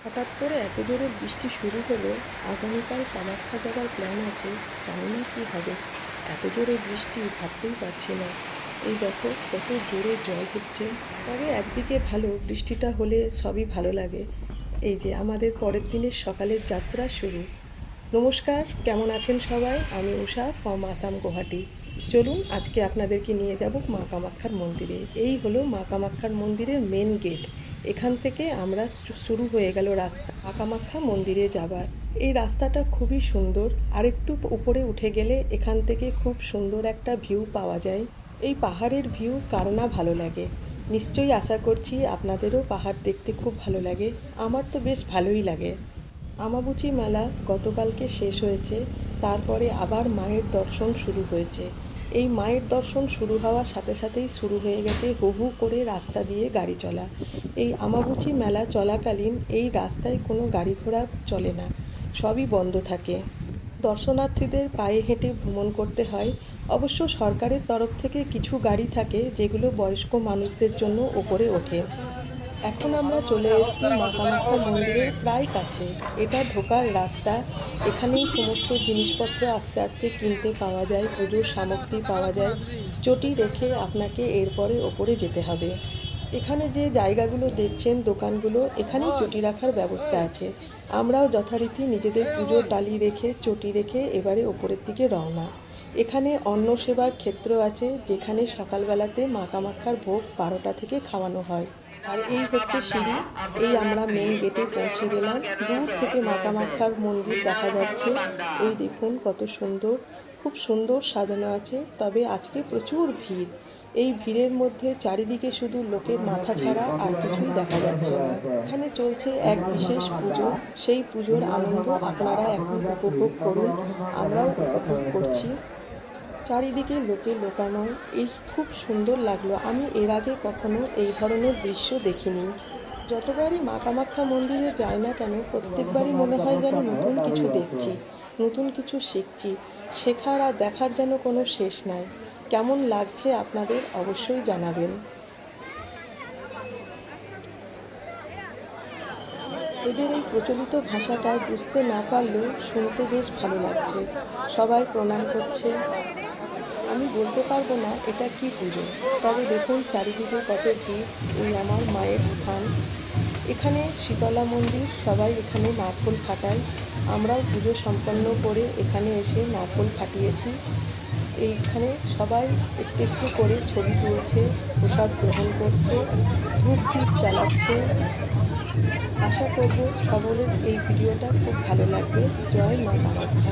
হঠাৎ করে এত জোরে বৃষ্টি শুরু হলো। আগামীকাল কামাখ্যা যাওয়ার প্ল্যান আছে, জানি না কী হবে। এত জোরে বৃষ্টি ভাবতেই পারছি না। এই দেখো কত জোরে জল হচ্ছে। তবে একদিকে ভালো, বৃষ্টিটা হলে সবই ভালো লাগে। এই যে আমাদের পরের দিনের সকালের যাত্রা শুরু। নমস্কার, কেমন আছেন সবাই? আমি উষা ফ্রম আসাম, গুয়াহাটি। চলুন আজকে আপনাদেরকে নিয়ে যাব মা কামাখ্যার মন্দিরে। এই হলো মা কামাখ্যার মন্দিরের মেন গেট। এখান থেকে আমরা শুরু হয়ে গেল রাস্তা মা কামাখ্যা মন্দিরে যাবার। এই রাস্তাটা খুবই সুন্দর। আর একটু উপরে উঠে গেলে এখান থেকে খুব সুন্দর একটা ভিউ পাওয়া যায়। এই পাহাড়ের ভিউ কারো না ভালো লাগে। নিশ্চয়ই আশা করছি আপনাদেরও পাহাড় দেখতে খুব ভালো লাগে। আমার তো বেশ ভালোই লাগে। আমাবুচি মেলা গতকালকে শেষ হয়েছে, তারপরে আবার মায়ের দর্শন শুরু হয়েছে। এই মায়ের দর্শন শুরু হওয়ার সাথে সাথেই শুরু হয়ে গেছে হু হু করে রাস্তা দিয়ে গাড়ি চলা। এই আমাবুচি মেলা চলাকালীন এই রাস্তায় কোনো গাড়ি ঘোড়া চলে না, সবই বন্ধ থাকে। দর্শনার্থীদের পায়ে হেঁটে ভ্রমণ করতে হয়। অবশ্য সরকারের তরফ থেকে কিছু গাড়ি থাকে যেগুলো বয়স্ক মানুষদের জন্য ওপরে ওঠে। এখন আমরা চলে এসেছি মা কামাখ্যা মন্দিরের প্রায় কাছে। এটা ঢোকার রাস্তা। এখানেই সমস্ত জিনিসপত্র আস্তে আস্তে কিনতে পাওয়া যায়, পুজোর সামগ্রী পাওয়া যায়। চটি রেখে আপনাকে এরপরে ওপরে যেতে হবে। এখানে যে জায়গাগুলো দেখছেন, দোকানগুলো, এখানেই চটি রাখার ব্যবস্থা আছে। আমরাও যথারীতি নিজেদের পুজোর ডালি রেখে, চটি রেখে এবারে ওপরের দিকে রওনা। এখানে অন্ন সেবার ক্ষেত্র আছে, যেখানে সকালবেলাতে মা কামাখ্যার ভোগ 12টা থেকে খাওয়ানো হয়। আর এই হচ্ছে সিঁড়ি। এই আমরা মেন গেটে পৌঁছে গেলাম। দূর থেকে মা কামাখ্যার মন্দির দেখা যাচ্ছে। ওই দেখুন কত সুন্দর, খুব সুন্দর সাজানো আছে। তবে আজকে প্রচুর ভিড়। এই ভিড়ের মধ্যে চারিদিকে শুধু লোকের মাথা ছাড়া আর কিছুই দেখা যাচ্ছে না। এখানে চলছে এক বিশেষ পুজো। সেই পুজোর আনন্দ আপনারা এখন উপভোগ করুন, আমরাও উপভোগ করছি। চারিদিকে লোকে লোকাময়। এই খুব সুন্দর লাগলো। আমি এর আগে কখনো এই ধরনের দৃশ্য দেখিনি। যতবারই মা কামাখ্যা মন্দিরে যাই না কেন, প্রত্যেকবারই মনে হয় যেন নতুন কিছু দেখছি, নতুন কিছু শিখছি। শেখার আর দেখার যেন কোনো শেষ নাই। কেমন লাগছে আপনাদের অবশ্যই জানাবেন। এদের এই প্রচলিত ভাষাটা বুঝতে না পারলেও শুনতে বেশ ভালো লাগছে। সবাই প্রণাম করছে। আমি বলতে পারবো না এটা কি পুজো, তবে দেখুন চারিদিকে কত ভিড়। এই আমার মায়ের স্থান। এখানে শীতলা মন্দির, সবাই এখানে নারকোল ফাটায়। আমরাও পুজো সম্পন্ন করে এখানে এসে নারকোল ফাটিয়েছি। এইখানে সবাই একটু একটু করে ছবি তুলছে, প্রসাদ গ্রহণ করছে, ধূপ দ্বীপ জ্বালাচ্ছে। আশা করব সকলের এই ভিডিওটা খুব ভালো লাগবে। জয় মা কামাখ্যা।